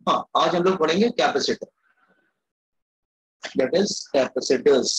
हाँ, आज हम लोग पढ़ेंगे capacitor, that is capacitors.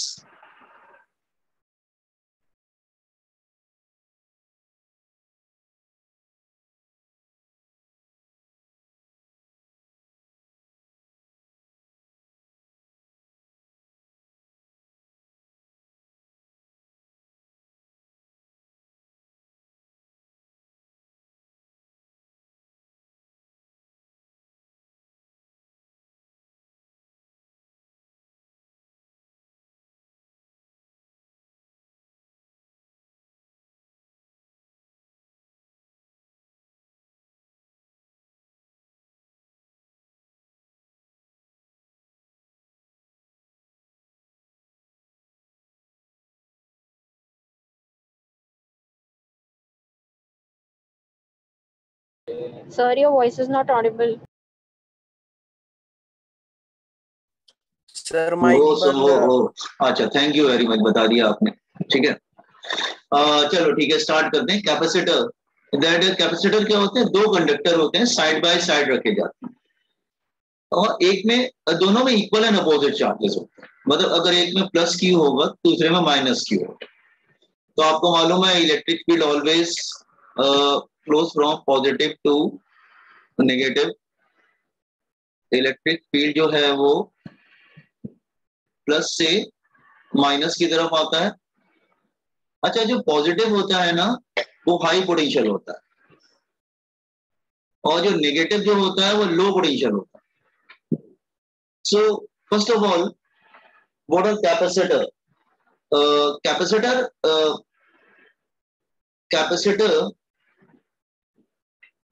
Sir, your voice is not audible. Sir mic बंद है। अच्छा, थैंक यू वेरी मच, बता दिया आपने। ठीक है, चलो ठीक है, स्टार्ट करते हैं। कैपेसिटर, दैट इज, कैपेसिटर क्या होते हैं? दो कंडक्टर होते हैं, साइड बाय साइड रखे जाते हैं और एक में, दोनों में इक्वल एंड अपोजिट चार्जेस होते हैं। मतलब अगर एक में प्लस क्यू होगा दूसरे में माइनस क्यू होगा। तो आपको मालूम है electric field always flows from positive to negative. Electric field जो है वो प्लस से माइनस की तरफ आता है। अच्छा, जो पॉजिटिव होता है ना वो हाई पोटेंशियल होता है और जो नेगेटिव जो होता है वो लो पोटेंशियल होता है। So first of all, what are capacitor? Capacitor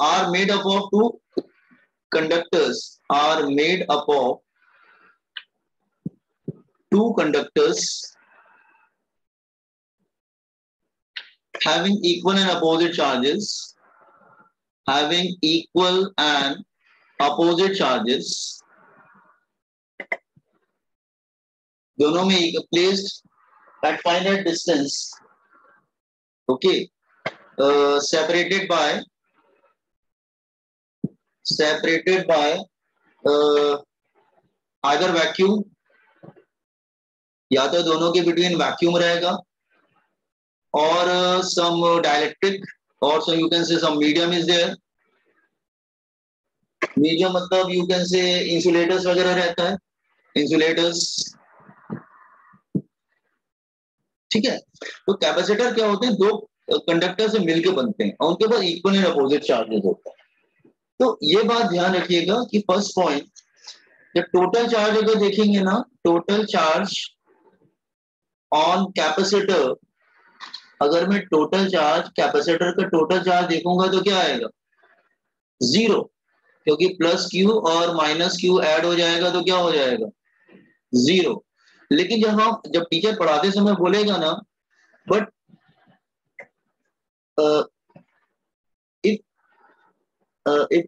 are made up of two conductors, are made up of two conductors having equal and opposite charges, having equal and opposite charges, दोनों में placed at finite distance, okay, separated by either vacuum, या तो दोनों के between vacuum रहेगा, और some dielectric, or so you can say some medium is there. Medium मतलब you can से इंसुलेटर्स वगैरह रहता है, इंसुलेटर्स। ठीक है, तो कैपेसिटर क्या होते हैं? दो कंडक्टर से मिलकर बनते हैं और उनके पास इक्वल एंड अपोजिट चार्जेस होता है। तो ये बात ध्यान रखिएगा कि फर्स्ट पॉइंट, जब टोटल चार्ज अगर देखेंगे ना, टोटल चार्ज ऑन कैपेसिटर, अगर मैं टोटल चार्ज, कैपेसिटर का टोटल चार्ज देखूंगा तो क्या आएगा? जीरो, क्योंकि प्लस क्यू और माइनस क्यू ऐड हो जाएगा तो क्या हो जाएगा? जीरो। लेकिन जब टीचर पढ़ाते समय बोलेगा ना, but if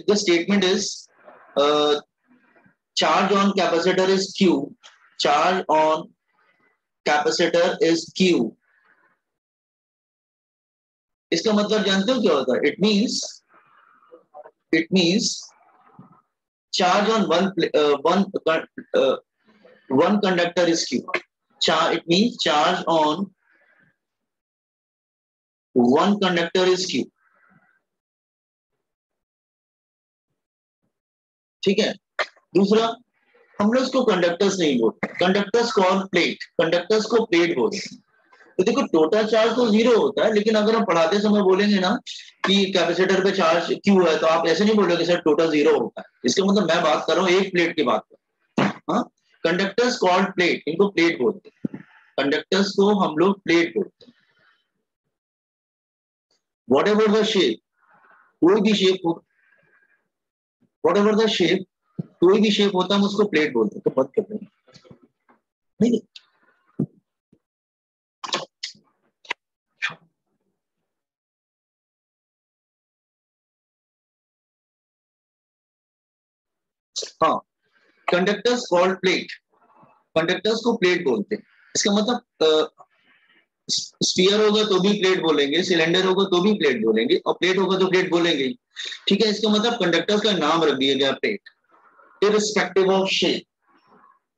the statement is charge on capacitor is q, charge on capacitor is q, इसका मतलब जानते हो क्या होता है? it means charge on one conductor is q. It means charge on one conductor is q. ठीक है, दूसरा, हम लोग इसको कंडक्टर्स नहीं बोलते, कंडक्टर्स को प्लेट, कंडक्टर्स को प्लेट बोलते हैं। तो देखो टोटल चार्ज तो जीरो होता है, लेकिन अगर हम पढ़ाते समय बोलेंगे ना कि कैपेसिटर पे चार्ज क्यू है, तो आप ऐसे नहीं बोलोगे सर टोटल जीरो होता है। इसका मतलब मैं बात कर रहा हूँ एक प्लेट की बात कर। हाँ, कंडक्टर्स कॉल्ड प्लेट, इनको प्लेट बोलते हैं, कंडक्टर्स को हम लोग प्लेट बोलते हैं। वॉट एवर द शेप, कोई भी शेप हो, वॉट एवर द शेप, कोई भी शेप होता है हम उसको प्लेट बोलते हैं। तो मत कर नहीं, हाँ, कंडक्टर्स कॉल्ड प्लेट, कंडक्टर्स को प्लेट बोलते हैं। इसका मतलब स्फीयर होगा तो भी प्लेट बोलेंगे, सिलेंडर होगा तो भी प्लेट बोलेंगे, और प्लेट होगा तो प्लेट बोलेंगे। ठीक है, इसका मतलब कंडक्टर का नाम रख दिया गया प्लेट, इररिस्पेक्टिव ऑफ शेप।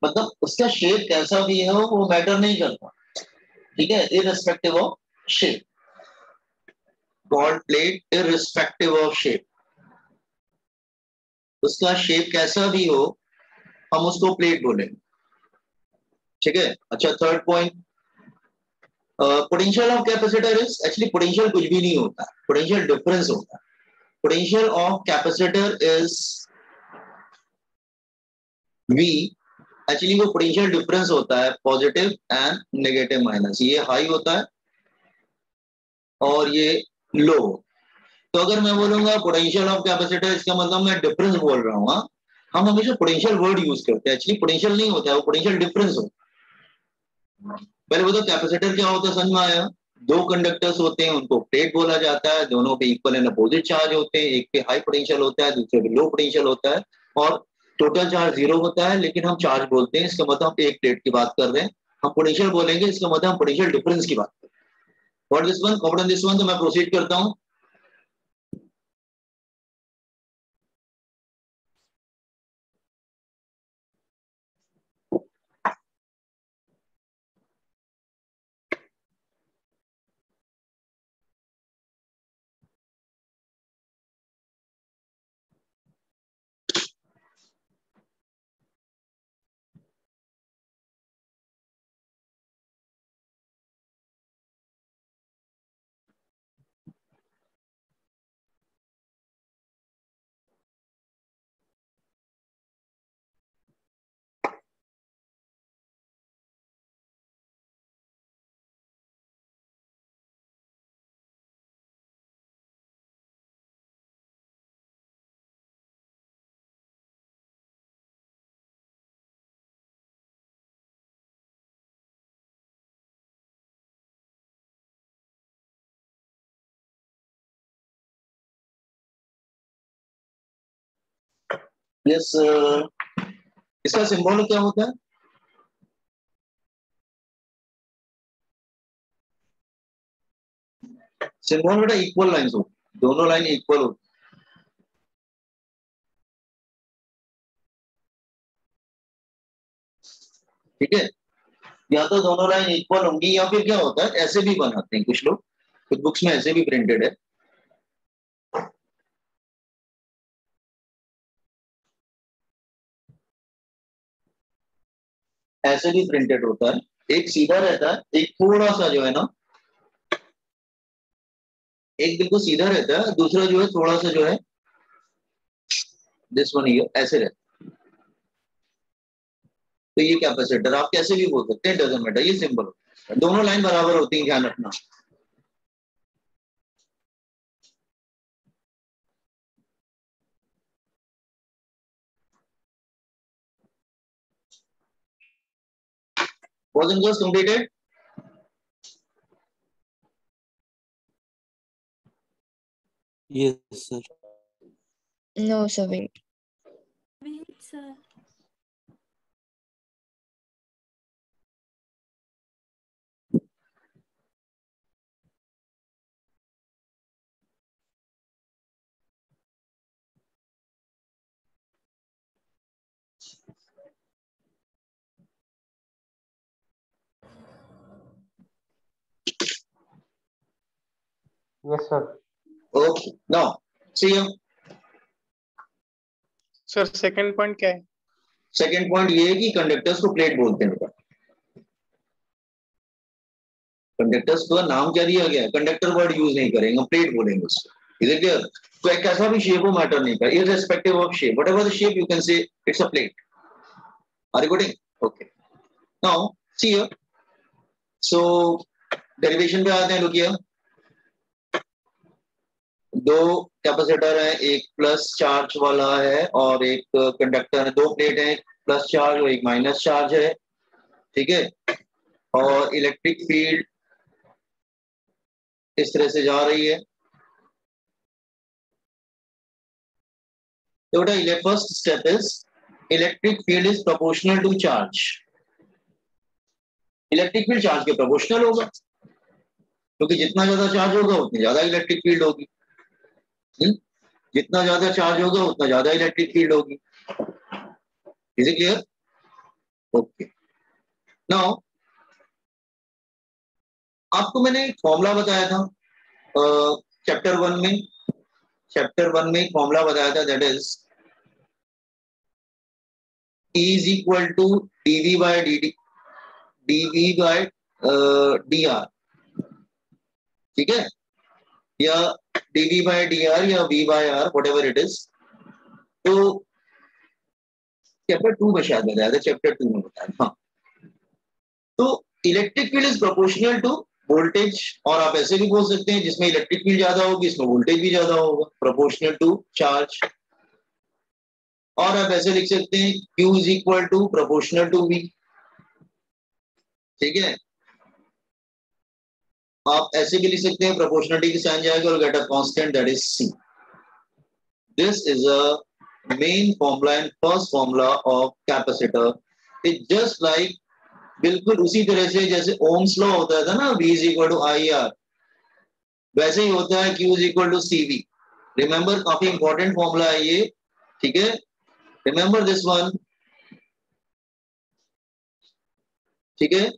मतलब उसका शेप कैसा भी है वो मैटर नहीं करता। ठीक है, irrespective of shape, called plate irrespective of shape. उसका शेप कैसा भी हो हम उसको प्लेट बोलेंगे। ठीक है, अच्छा third point, potential of capacitor is, actually potential कुछ भी नहीं होता, पोटेंशियल डिफरेंस होता है। Potential of capacitor is V, actually वो पोटेंशियल डिफरेंस होता है पॉजिटिव एंड नेगेटिव माइनस, ये हाई होता है और ये लो। तो अगर मैं बोलूंगा पोटेंशियल ऑफ कैपेसिटर, इसका मतलब मैं डिफरेंस बोल रहा हूँ। हम हमेशा पोटेंशियल वर्ड यूज करते हैं, एक्चुअली पोटेंशियल नहीं होता है, वो पोटेंशियल डिफरेंस होता है। पहले वो तो कैपेसिटर क्या होता है समझ में आया। दो कंडक्टर्स होते हैं, उनको प्लेट बोला जाता है, दोनों पे इक्वल एंड अपोजिट चार्ज होते हैं, एक पे हाई पोटेंशियल होता है, दूसरे पे लो पोटेंशियल होता है, और टोटल चार्ज 0 होता है, लेकिन हम चार्ज बोलते हैं, इसका मतलब हम एक प्लेट की बात कर रहे हैं। हम पोटेंशियल बोलेंगे, इसका मतलब हम पोटेंशियल डिफरेंस की बात कर रहे हैं। What this one, common this one, तो मैं प्रोसीड करता हूं। यस, इसका सिंबल क्या होता है? सिंबल बेटा इक्वल लाइंस हो, दोनों लाइन इक्वल हो। ठीक है, या तो दोनों लाइन इक्वल होंगी, या फिर क्या होता है ऐसे भी बनाते हैं कुछ लोग, कुछ बुक्स में ऐसे भी प्रिंटेड है, ऐसे भी प्रिंटेड होता है। एक सीधा रहता है, एक थोड़ा सा जो है ना, एक बिल्कुल सीधा रहता है, दूसरा जो है थोड़ा सा जो है दिस वन ये ऐसे रहता है। तो ये कैपेसिटर आप कैसे भी बोल सकते हैं, डजंट मैटर, ये सिंबल होता है। दोनों लाइन बराबर होती है, ध्यान रखना। Wasn't just completed? Yes, sir. No, sir, wait. Wait, sir. Yes, sir. Okay, now see here. Sir second point क्या है? सेकंड पॉइंट ये है कि कंडक्टर्स को प्लेट बोलते हैं। कंडक्टर्स का नाम क्या दिया गया है, कंडक्टर वर्ड यूज नहीं करेंगे, प्लेट बोलेंगे उसको। Is it clear? तो एक कैसा भी शेप हो मैटर नहीं कर, irrespective of shape, whatever the shape you can say it's a plate. Are you getting? Okay, now see here. So derivation पे आते हैं, लुक हियर। दो कैपेसिटर है, एक प्लस चार्ज वाला है और एक कंडक्टर है, दो प्लेट है, प्लस चार्ज और एक माइनस चार्ज है। ठीक है, और इलेक्ट्रिक फील्ड इस तरह से जा रही है। तो बेटा first step is electric field is proportional to charge. Electric field charge के प्रोपोर्शनल होगा। क्योंकि जितना ज्यादा चार्ज होगा उतनी ज्यादा इलेक्ट्रिक फील्ड होगी। जितना ज्यादा चार्ज होगा उतना ज्यादा इलेक्ट्रिक फील्ड होगी। Is it clear? Okay, now आपको मैंने एक फॉर्मूला बताया था चैप्टर 1 में। चैप्टर 1 में एक फॉर्मूला बताया था, that is E is equal to dV by dt, dV by dr, ठीक है, या dV by dr या V by r, whatever it is। तो चैप्टर 2 में शायद बताया था, चैप्टर 2 में बताया था। तो electric field is proportional to voltage, और आप ऐसे भी बोल सकते हैं जिसमें इलेक्ट्रिक फील्ड ज्यादा होगी इसमें वोल्टेज भी ज्यादा होगा, प्रोपोर्शनल टू चार्ज। और आप ऐसे लिख सकते हैं Q is equal to proportional to V, ठीक है। आप ऐसे भी लिख सकते हैं प्रोपोर्शनलिटी की साइन जाएगा और get a constant that is C। This is a main formula and first formula of capacitor. It just like, बिल्कुल उसी तरह से जैसे ओम्स लॉ होता था ना, V is equal to IR, वैसे ही होता है Q is equal to CV। Remember, काफी इंपॉर्टेंट फॉर्मूला है ये, ठीक है, रिमेंबर दिस वन, ठीक है।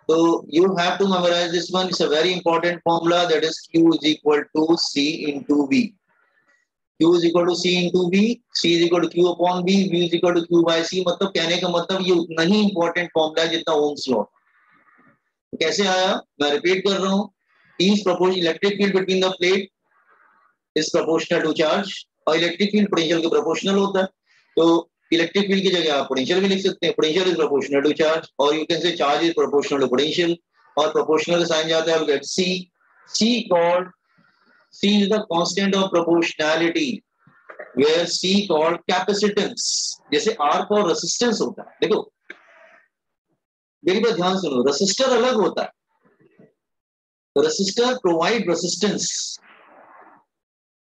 तो you have to memorize this one, it's a very important formula, that is Q is equal to C into V। Q is equal to C into V, C is equal to Q upon V, V is equal to Q by C। मतलब कहने का मतलब ये उतना ही important formula है जितना Ohm's law. कैसे आया, मैं रिपीट कर रहा हूँ, is proportional, electric field between the plate is proportional to charge, और इलेक्ट्रिक फील्ड पोटेंशियल के प्रोपोर्शनल होता है। तो इलेक्ट्रिक फील्ड की जगह आप पोटेंशियल भी लिख सकते हैं, potential is proportional to charge, और you can say charge is proportional to potential, और प्रोपोर्शनल का साइन जाता है get C। C called, C is the constant of proportionality, where C called capacitance। जैसे R for resistance होता है, देखो मेरी बात ध्यान सुनो, रेसिस्टर अलग होता है, रेसिस्टर प्रोवाइड रेसिस्टेंस,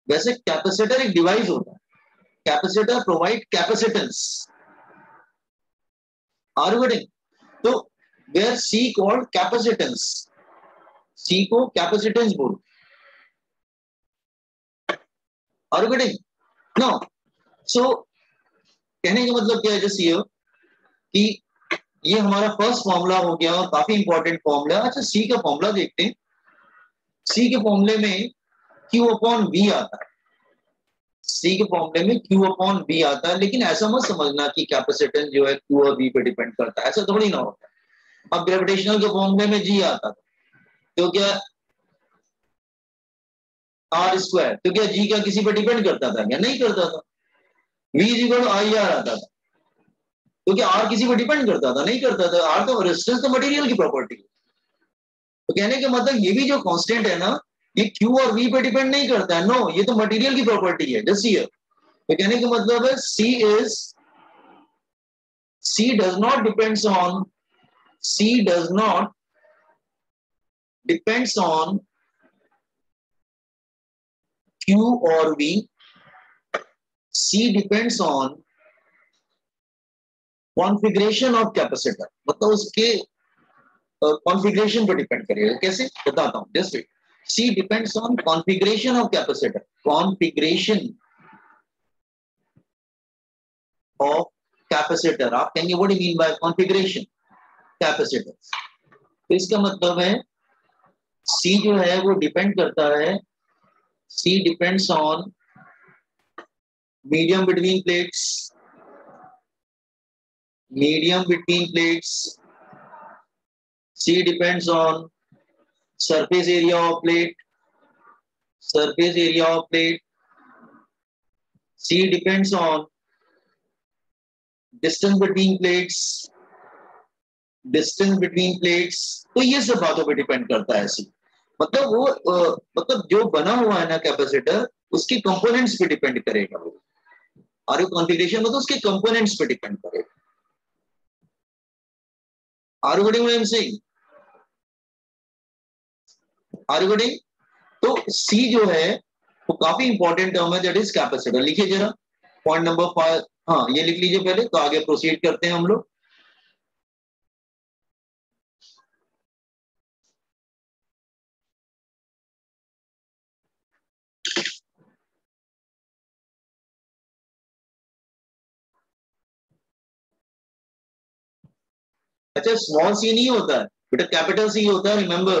वैसे कैपेसिटर एक डिवाइस होता है, capacitor provide capacitance. Are you getting? तो where C called capacitance, C को कैपेसिटेंस बोल, are you getting? No, so कहने का मतलब क्या है जस्ट ये कि ये हमारा फर्स्ट फॉर्मूला हो गया और काफी इंपॉर्टेंट फॉर्मूला। अच्छा, C का फॉर्मूला देखते हैं। C के फॉर्मूले में Q अपॉन V आता है, C के फॉर्मूले में Q अपॉन V आता है, लेकिन ऐसा मत समझना कि कैपेसिटेंस जो है Q और V पे डिपेंड करता है, ऐसा थोड़ी ना होता है। अब ग्रेविटेशनल के फॉर्मूले में G आता था, तो क्या R स्क्वायर, तो क्या G का किसी पे डिपेंड करता था क्या? नहीं करता था। V is equal to IR आता था, तो क्या R किसी पे डिपेंड करता था? नहीं करता था। R तो रेजिस्टेंस तो मटेरियल की प्रॉपर्टी है। तो कहने का मतलब ये भी जो कांस्टेंट है ना, ये Q और V पे डिपेंड नहीं करता है, नो, ये तो मटेरियल की प्रॉपर्टी है, जस्ट हियर। तो कहने का मतलब है C does not depends on, C does not depends on Q और V, C depends on configuration of capacitor, मतलब उसके कॉन्फ़िगरेशन पर डिपेंड करेगा। कैसे बताता हूं, just wait. C depends on configuration of capacitor, configuration of capacitor. आप कहेंगे what do you mean by configuration capacitor? तो इसका मतलब है C जो है वो डिपेंड करता है, C depends on medium between plates, medium between plates, C depends on surface area of plate, surface area of plate, C depends on distance between plates, distance between plates। तो ये सब बातों पे डिपेंड करता है C, मतलब वो मतलब जो बना हुआ है ना कैपेसिटर, उसके कंपोनेंट्स पे डिपेंड करेगा वो, और कॉन्फ़िगरेशन मतलब उसके कंपोनेंट्स पे डिपेंड करेगा। Are you getting what I'm saying? Are you getting? तो C जो है वो काफी इंपॉर्टेंट टर्म है, दैट इज कैपेसिटर। लिखिए जरा पॉइंट नंबर 5, हाँ ये लिख लीजिए पहले, तो आगे प्रोसीड करते हैं हम लोग। अच्छा स्मॉल सी नहीं होता है बेटा, कैपिटल सी होता है, रिमेम्बर।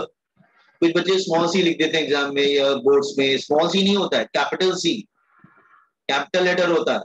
कुछ बच्चे स्मॉल सी लिख देते हैं एग्जाम में या बोर्ड्स में, स्मॉल सी नहीं होता है, कैपिटल सी, कैपिटल लेटर होता है।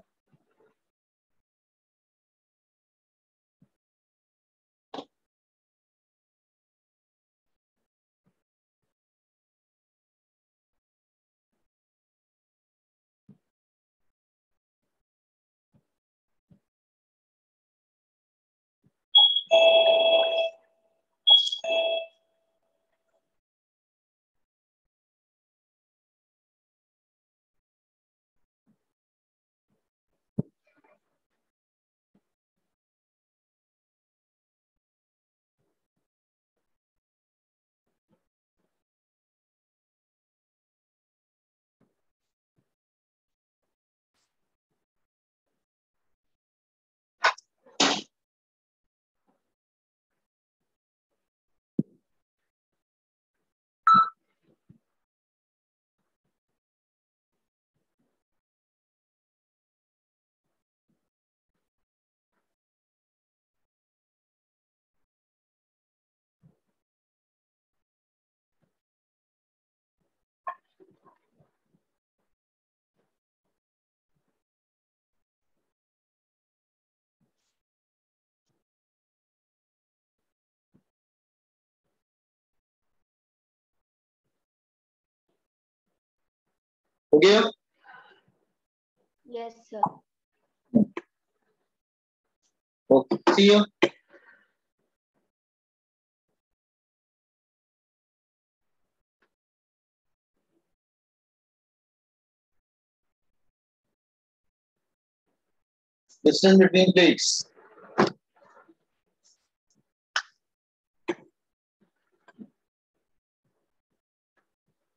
हो गया? Yes, sir. Okay, see you. Distance between plates.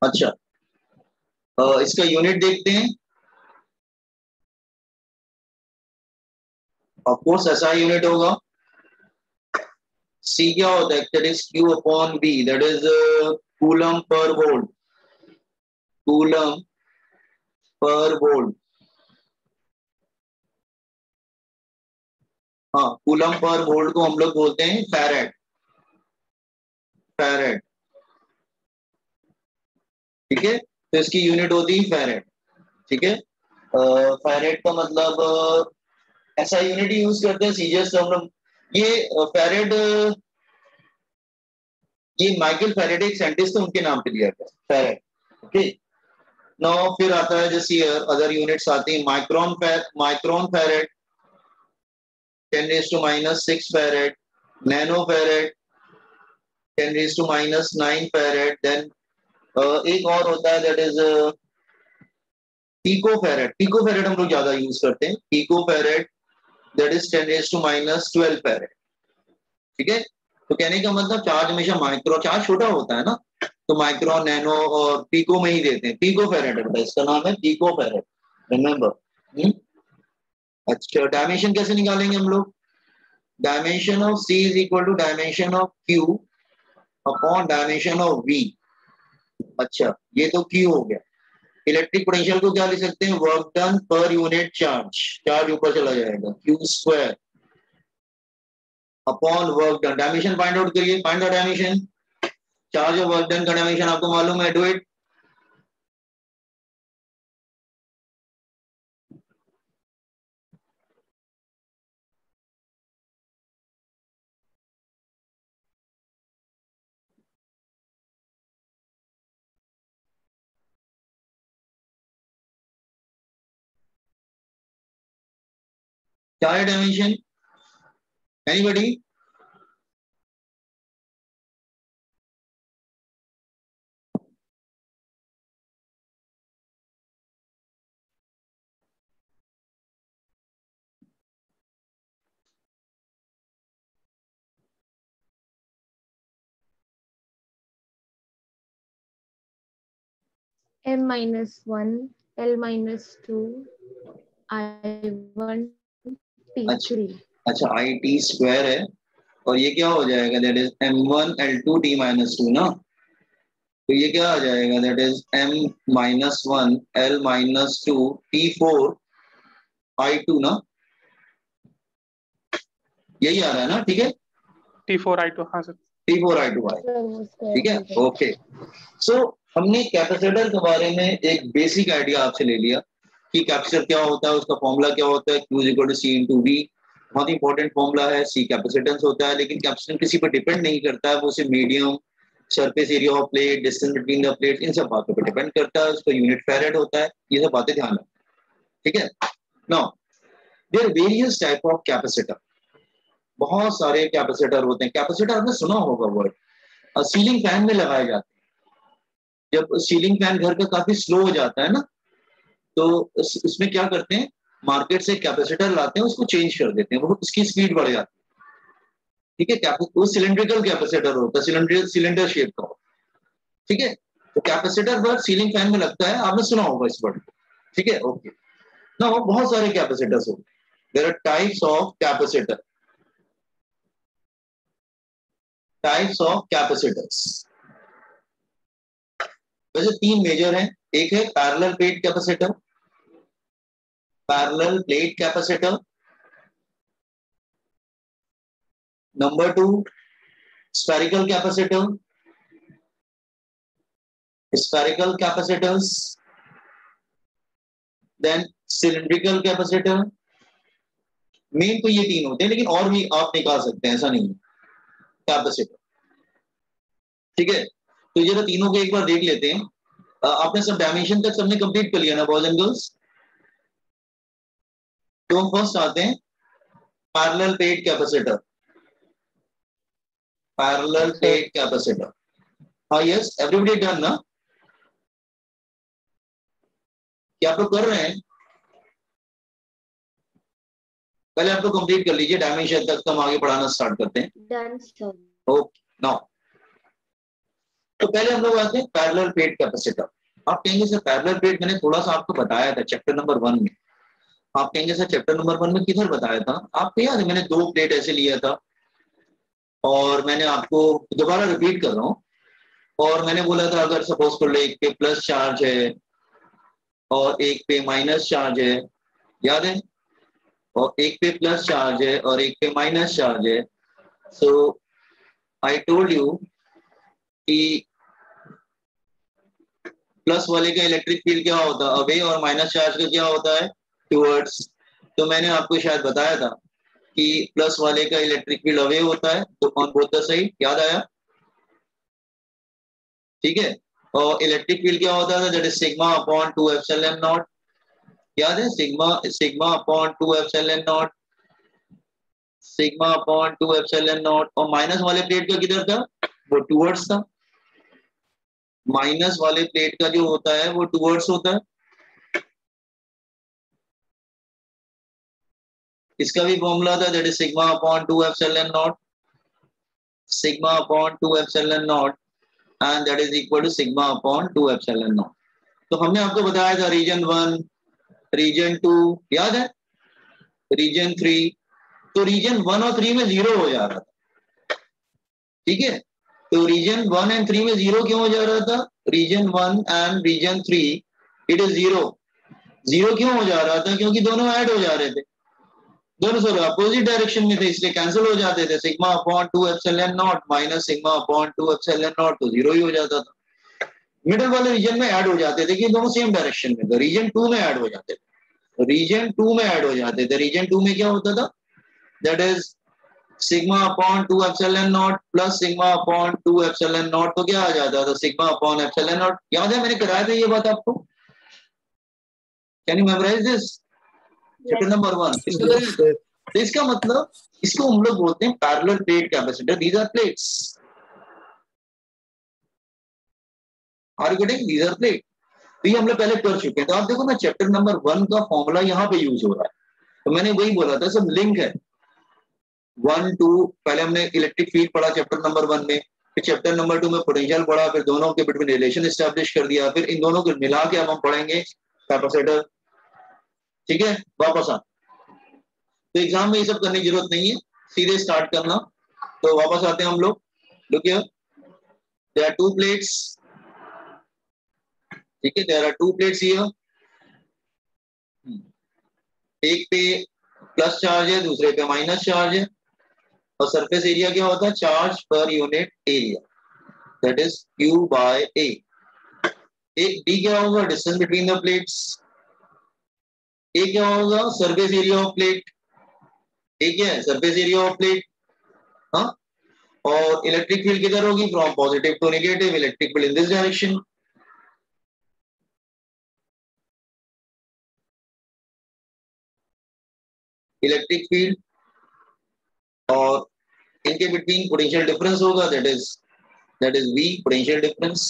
अच्छा, इसका यूनिट देखते हैं। ऑफ कोर्स एसआई यूनिट होगा। सी क्या होता है? That is Q upon V, that is coulomb per volt, coulomb per volt. हाँ, कूलम पर वोल्ट को हम लोग बोलते हैं फैरेड, फैरेड, ठीक है। तो इसकी यूनिट होती है फैरेड, ठीक है। फैरेड का मतलब ऐसा यूनिट ही यूज करते हैं सीजीएस से हम लोग। ये फैरेड, ये माइकल फैरेडे एक साइंटिस्ट थे, उनके नाम पे दिया गया फैरेड, ओके। नाउ फिर आता है जैसे अदर यूनिट्स आती हैं, micron farad, 10⁻⁻6 farad, nano farad 10⁻⁹ farad, then एक और होता है that is pico farad. Pico farad हम लोग ज्यादा यूज करते हैं, pico farad that is 10⁻12 farad, ठीक है। तो कहने का मतलब चार्ज हमेशा माइक्रो, चार्ज छोटा होता है ना, तो माइक्रो, नैनो और पिको में ही देते हैं। पिको फैरेड है, इसका नाम है पिको फैरेड, रिमेम्बर। अच्छा, डायमेंशन कैसे निकालेंगे हम लोग? Dimension of C is equal to dimension of Q upon dimension of V. अच्छा, ये तो क्यू हो गया। इलेक्ट्रिक पोटेंशियल को क्या लिख सकते हैं? Work done per unit charge, charge ऊपर चला जाएगा, Q square upon work done. Dimension find out करिए, फाइंड द डायमेंशन। चार्ज और वर्क डन का डायमेंशन आपको मालूम है, डू इट। क्या है dimension? Anybody? M-1, L-2, I1, T3। अच्छा, आई टी स्क्वायर है, और ये क्या हो जाएगा? दैट इज M1L2T-2 ना। तो ये क्या आ जाएगा? दैट इज M-1L-2T4I2 ना, यही आ रहा है ना, ठीक है। T4I2 हाँ सर। T4I2 सर वो स्क्वायर ठीक है, रूट है। ओके। सो हमने कैपेसिटर के बारे में एक बेसिक आइडिया आपसे ले लिया कि कैपेसिटर क्या होता है, उसका फॉर्मूला क्या होता है, Q = C/V। बहुत इंपॉर्टेंट फॉर्मूला है। C कैपेसिटेंस होता है, लेकिन कैपेसिटेंस किसी पर डिपेंड नहीं करता है, वो सिर्फ medium, surface area of plate, distance between the plate, इन सब बातों पर डिपेंड करता है। उसका यूनिट फैरेड होता है। ये सब बातें ध्यान रखें, ठीक है। Now there are various type of capacitor. बहुत सारे कैपेसिटर होते हैं। कैपेसिटर आपने सुना होगा वर्ड, सीलिंग फैन में लगाए जाते हैं। जब सीलिंग फैन घर का काफी स्लो हो जाता है ना, तो उसमें क्या करते हैं, मार्केट से कैपेसिटर लाते हैं, उसको चेंज कर देते हैं, वो उसकी स्पीड बढ़ जाती है, ठीक है। वो सिलेंड्रिकल कैपेसिटर होता है, सिलेंडर शेप का, ठीक है। तो कैपेसिटर वर्ड सीलिंग फैन में लगता है, आपने सुना होगा इस वर्ड, ठीक है, ओके। ना बहुत सारे कैपेसिटर्स होते हैं। There are types of capacitor, types of capacitors. वैसे 3 मेजर हैं। एक है parallel plate capacitor, parallel plate capacitor. Number 2 spherical capacitor, spherical capacitors, then cylindrical capacitor। Main तो ये 3 होते हैं, लेकिन और भी आप निकाल सकते हैं, ऐसा नहीं है, कैपेसिटर, ठीक है। तो ये तो तीनों को एक बार देख लेते हैं। आपने सब डायमेंशन तक सबने कंप्लीट कर लिया ना बॉयज एंड गर्ल्स? तो हम फर्स्ट आते हैं parallel plate capacitor, parallel plate capacitor. हाँ यस, एवरीबॉडी डन ना? क्या आप लोग कर रहे हैं? पहले आप लोग कंप्लीट कर लीजिए डायमेंशन तक, तो हम आगे पढ़ाना स्टार्ट करते हैं। Done sir. ओके, नाउ तो पहले हम लोग आते हैं पैरेलल प्लेट कैपेसिटर। आप कहेंगे सर पैरेलल प्लेट मैंने थोड़ा सा आपको बताया था चैप्टर नंबर 1 में। आप कहेंगे सर चैप्टर नंबर 1 में किधर बताया था? आपको याद है मैंने 2 प्लेट ऐसे लिया था, और मैंने आपको दोबारा रिपीट कर रहा हूँ, और मैंने बोला था अगर सपोज कर लो एक पे प्लस चार्ज है और एक पे माइनस चार्ज है, याद है, और एक पे प्लस चार्ज है और एक पे माइनस चार्ज है। सो आई टोल्ड यू कि प्लस वाले का इलेक्ट्रिक फील्ड क्या होता है, अवे, और माइनस चार्ज का क्या होता है, टुवर्ड्स। तो मैंने आपको शायद बताया था कि प्लस वाले का इलेक्ट्रिक फील्ड अवे होता है, तो ऑन बोथ द साइड, याद आया, ठीक है। और इलेक्ट्रिक फील्ड क्या होता है, that is sigma upon 2 epsilon not, याद है, sigma upon 2 epsilon naught, sigma upon 2 epsilon not. और माइनस वाले प्लेट का किधर था, वो टुवर्ड्स था। माइनस वाले प्लेट का जो होता है वो टुवर्ड्स होता है। इसका भी फॉर्मूला था, that is sigma upon 2 epsilon naught, sigma upon 2 epsilon naught, and that is equal to sigma upon 2 epsilon naught. तो हमने आपको बताया था रीजन 1, रीजन 2, याद है, रीजन 3। तो रीजन 1 और 3 में 0 हो जा रहा था, ठीक है। तो रीजन 1 एंड 3 में 0 क्यों हो जा रहा था? Region 1 and region 3 it is 0। 0 क्यों हो जा रहा था? क्योंकि दोनों ऐड हो जा रहे थे, दोनों सर अपोजिट डायरेक्शन में थे, इसलिए कैंसिल हो जाते थे। Sigma upon 2 epsilon not minus sigma upon 2 epsilon naught, तो 0 ही हो जाता था। मिडिल वाले रीजन में ऐड हो जाते थे कि दोनों सेम डायरेक्शन में, तो रीजन 2 में ऐड हो जाते थे, रीजन 2 में ऐड हो जाते थे। रीजन 2 में क्या होता था, that is sigma upon 2 epsilon not plus sigma upon 2 epsilon naught, तो क्या आ जाता था, सिग्मा अपॉन एप्सिलॉन नॉट। याद है मैंने कराया था ये बात आपको? Can you memorise this? Chapter number 1। तो इसका मतलब, इसको हम लोग बोलते हैं parallel plate capacitor. These are plates, are you getting? These are plate. तो ये हम लोग पहले कर चुके हैं। तो आप देखो ना चैप्टर नंबर 1 का फॉर्मूला यहाँ पे यूज हो रहा है, तो मैंने वही बोला था, सब लिंक है। 1 2 पहले हमने इलेक्ट्रिक फील्ड पढ़ा चैप्टर नंबर 1 में, फिर चैप्टर नंबर 2 में पोटेंशियल पढ़ा, फिर दोनों के बिटवीन रिलेशन एस्टैब्लिश कर दिया, फिर इन दोनों को मिला के अब हम पढ़ेंगे कैपेसिटर, ठीक है। वापस आ, तो एग्जाम में ये सब करने की जरूरत नहीं है, सीधे स्टार्ट करना। तो वापस आते हैं हम लोग। Look here, there are 2 plates, ठीक है, देयर आर 2 प्लेट्स हियर। एक पे प्लस चार्ज है, दूसरे पे माइनस चार्ज है। और सरफेस एरिया क्या होता है, चार्ज पर unit area, that is Q by A। एक D क्या होगा, distance between the plates. A क्या होगा, surface area of plate. A क्या है, सरफेस एरिया ऑफ प्लेट। हाँ, और इलेक्ट्रिक फील्ड किधर होगी, from positive to negative, electric field in this direction. Electric field और इनके बिटवीन पोटेंशियल डिफरेंस होगा, that is V, potential difference.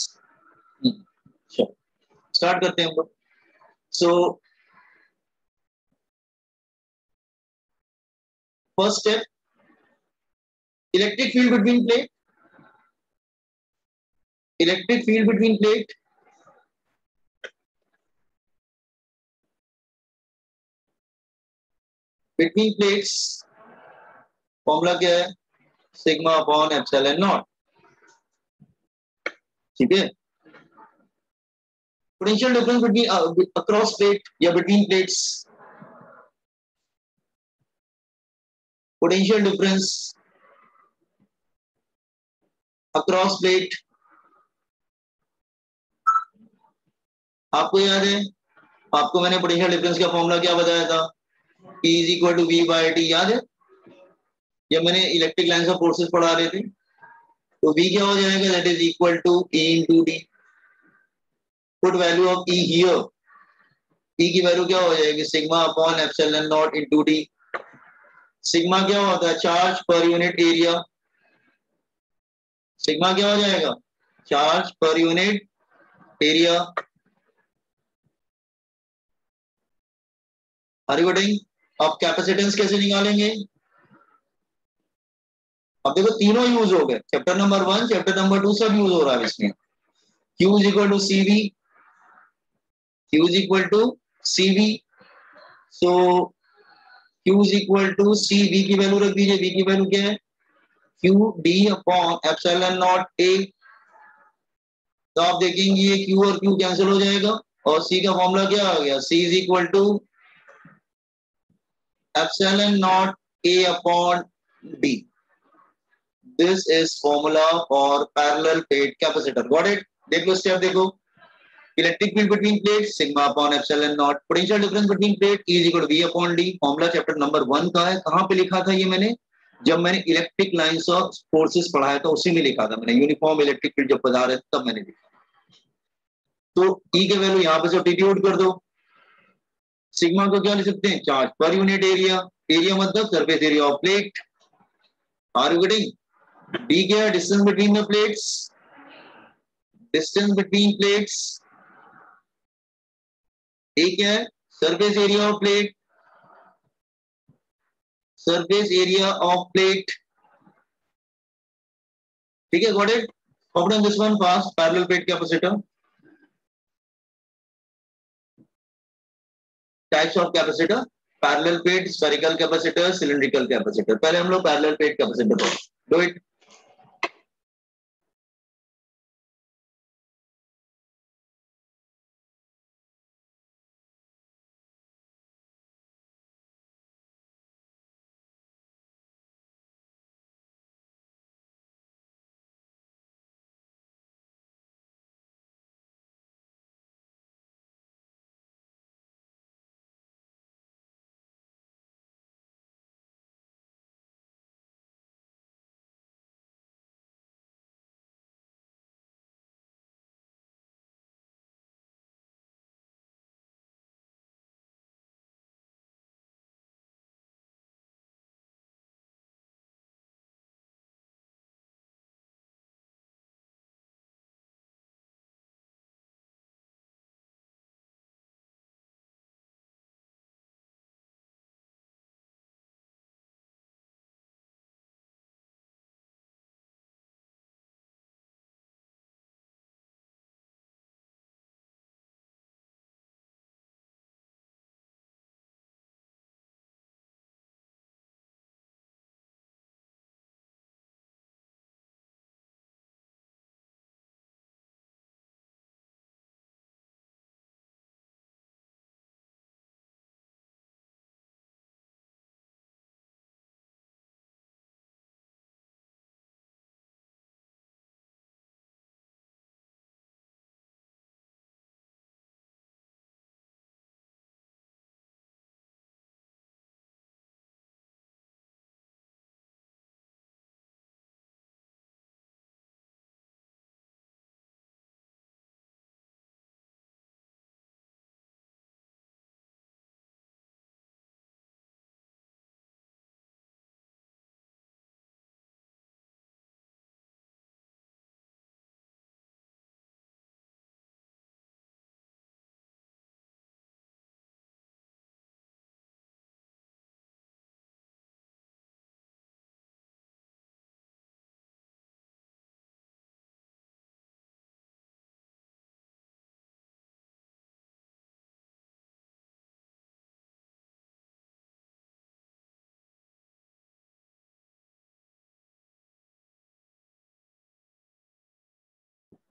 Start करते हैं हम लोग। So first step, electric field between plate, electric field between plate, between plates formula क्या है, sigma upon epsilon naught. ठीक है, potential difference between across plate या between plates, potential difference across plate. आपको याद है, आपको मैंने पोटेंशियल डिफरेंस का फॉर्मूला क्या बताया था, P is equal to V by T, याद है जब मैंने इलेक्ट्रिक लाइन ऑफ फोर्सेस पढ़ा रहे थे। तो V क्या हो जाएगा, that is equal to E into D। Put value of E here, E की वैल्यू क्या हो जाएगी, sigma upon epsilon naught into D। सिग्मा क्या होता है, चार्ज पर यूनिट एरिया। सिग्मा क्या हो जाएगा, चार्ज पर unit area. Are you getting? अब कैपेसिटेंस कैसे निकालेंगे, अब देखो तीनों यूज हो गए, चैप्टर नंबर 1, चैप्टर नंबर 2 सब यूज हो रहा है इसमें। Q is equal to CV, Q is equal to CV। So Q is equal to C, V की वैल्यू रख दीजिए, V की वैल्यू क्या है, Q D upon epsilon naught A। तो आप देखेंगे ये Q और Q कैंसिल हो जाएगा और C का फॉर्मूला क्या आ गया, C is equal to epsilon naught A upon D। This is formula for parallel plate capacitor. Got it? देख लो स्टेप, देखो electric field between plate sigma upon epsilon naught, potential difference between plate E is equal to V upon D। Formula chapter number 1 का है। कहां पे लिखा था ये मैंने, जब मैंने इलेक्ट्रिक लाइंस ऑफ फोर्सेस पढ़ाया था उसी में लिखा था मैंने, यूनिफॉर्म इलेक्ट्रिक फील्ड जब बता रहे थे तब मैंने लिखा। तो E के वैल्यू यहां पे सब्स्टिट्यूट कर दो। सिग्मा को क्या लिख सकते हैं, चार्ज पर यूनिट एरिया, एरिया मतलब surface area of plate. Are you getting? D क्या है, distance between the plates, distance between plates. A क्या है, surface area of plate, surface area of plate. ठीक है, got it? Copy this one fast, parallel plate capacitor, types of capacitor, parallel plate, spherical capacitor, cylindrical capacitor. पहले हम लोग parallel plate capacitor, do it.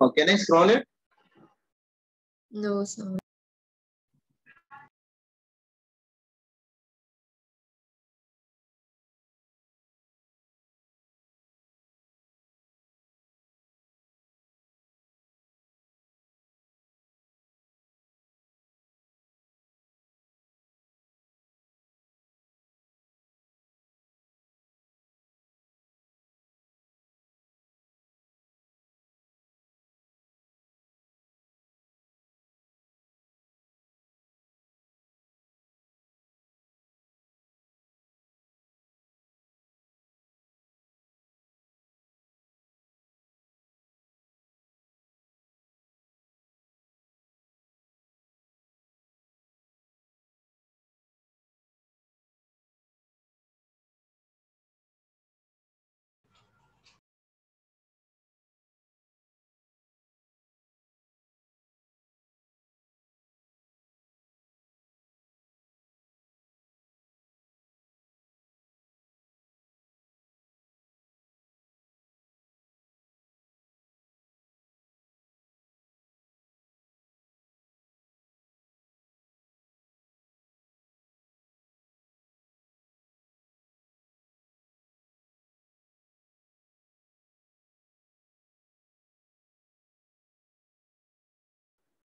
Can I scroll it? No, sir.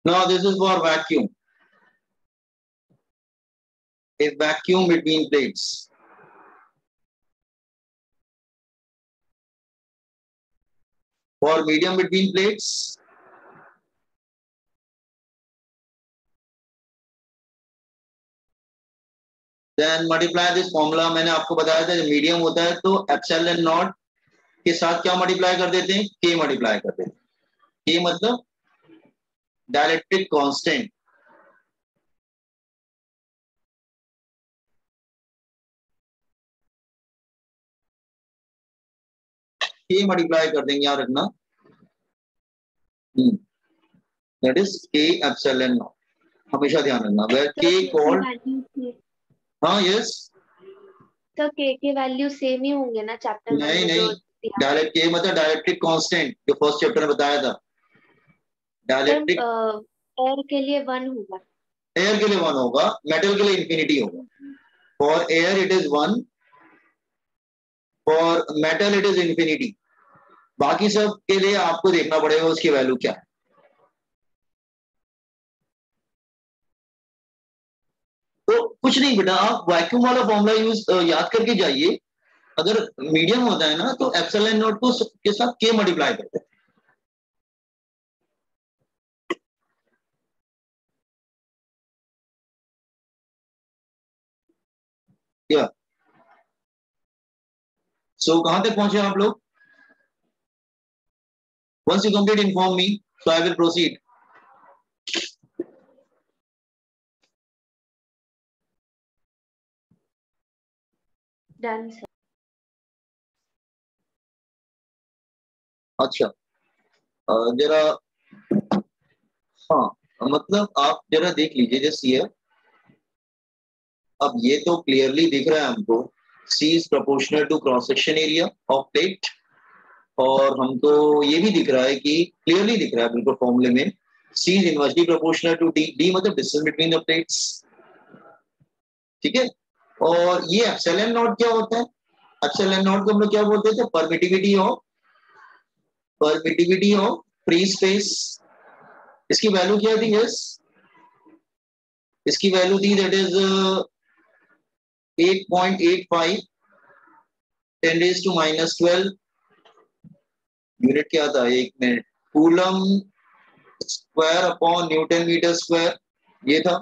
Now this is for vacuum. A vacuum between plates. For medium between plates. Then multiply this formula. मैंने आपको बताया था जब medium होता है तो एप्सिलॉन नॉट के साथ क्या मल्टीप्लाई कर देते हैं, के मल्टीप्लाई कर देते हैं. के मतलब डायलेक्ट्रिक कांस्टेंट. के मल्टीप्लाई कर देंगे, याद रखना. दैट इज के एप्सिलॉन नॉट. हमेशा ध्यान रखना. वेयर के कॉल्ड. हाँ यस. तो के वैल्यू सेम ही होंगे ना चैप्टर नहीं नहीं, डायरेक्ट के मतलब डायलेक्ट्रिक कांस्टेंट जो फर्स्ट चैप्टर में बताया था. डायलेक्ट्रिक एयर के लिए 1 होगा. एयर के लिए 1 होगा, मेटल के लिए इंफिनिटी होगा. For air it is 1, for metal it is infinity. बाकी सब के लिए आपको देखना पड़ेगा उसकी वैल्यू क्या है. तो कुछ नहीं बेटा, आप वैक्यूम वाला फॉर्मूला यूज याद करके जाइए. अगर मीडियम होता है ना तो एप्सिलॉन नॉट को के साथ के मल्टीप्लाई करते हैं. क्या सो कहां तक पहुंचे आप लोग? Once you complete, inform me, so I will proceed. Done sir. अच्छा जरा, हाँ मतलब आप जरा देख लीजिए जैसे ये. अब ये तो क्लियरली दिख रहा है हमको, C is proportional to cross section area of plate. और हमको ये भी दिख रहा है कि क्लियरली दिख रहा है बिल्कुल फॉर्मूले में, C is inversely proportional to D. D मतलब distance between the plates. ठीक है. और ये एप्सिलॉन नॉट क्या होता है? एप्सिलॉन नॉट को हम लोग क्या बोलते थे? Permittivity of free space. इसकी वैल्यू क्या थी? यस, इसकी वैल्यू थी दैट इज 8.85 10⁻⁻12 यूनिट. क्या था? एक minute. Coulomb square upon newton metre square, ये था.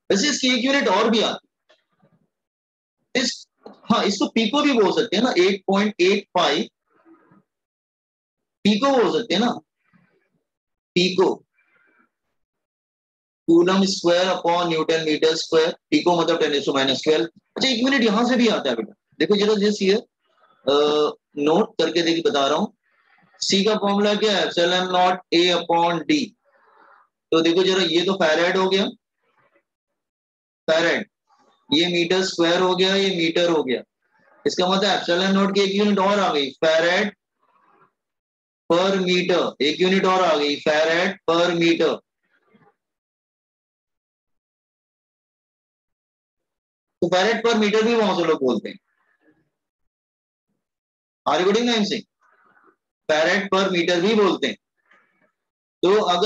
वैसे इसकी एक यूनिट और भी आती है. हाँ, इसको पीको भी बोल सकते हैं ना. 8.85 पीको बोल सकते हैं ना. Pico, coulomb square upon newton metre square. Pico मतलब 10⁻12. अच्छा एक मिनट, यहां से भी आता है बेटा. देखो जरा जैसे ये नोट करके देखिए, बता रहा हूं. सी का फॉर्मूला क्या है? Epsilon not a upon D. तो देखो जरा, ये तो फैराड हो गया, फैराड. ये मीटर स्क्वायर हो गया, ये मीटर हो गया. इसका मतलब एप्सिलॉन नॉट की एक यूनिट और आ गई, फैराड पर मीटर, एक यूनिट और आ गई, फैरेड पर मीटर। तो फैरेड पर मीटर भी बहुत से लोग बोलते हैं। Are you getting Singh? Farad per metre भी बोलते हैं। तो अगर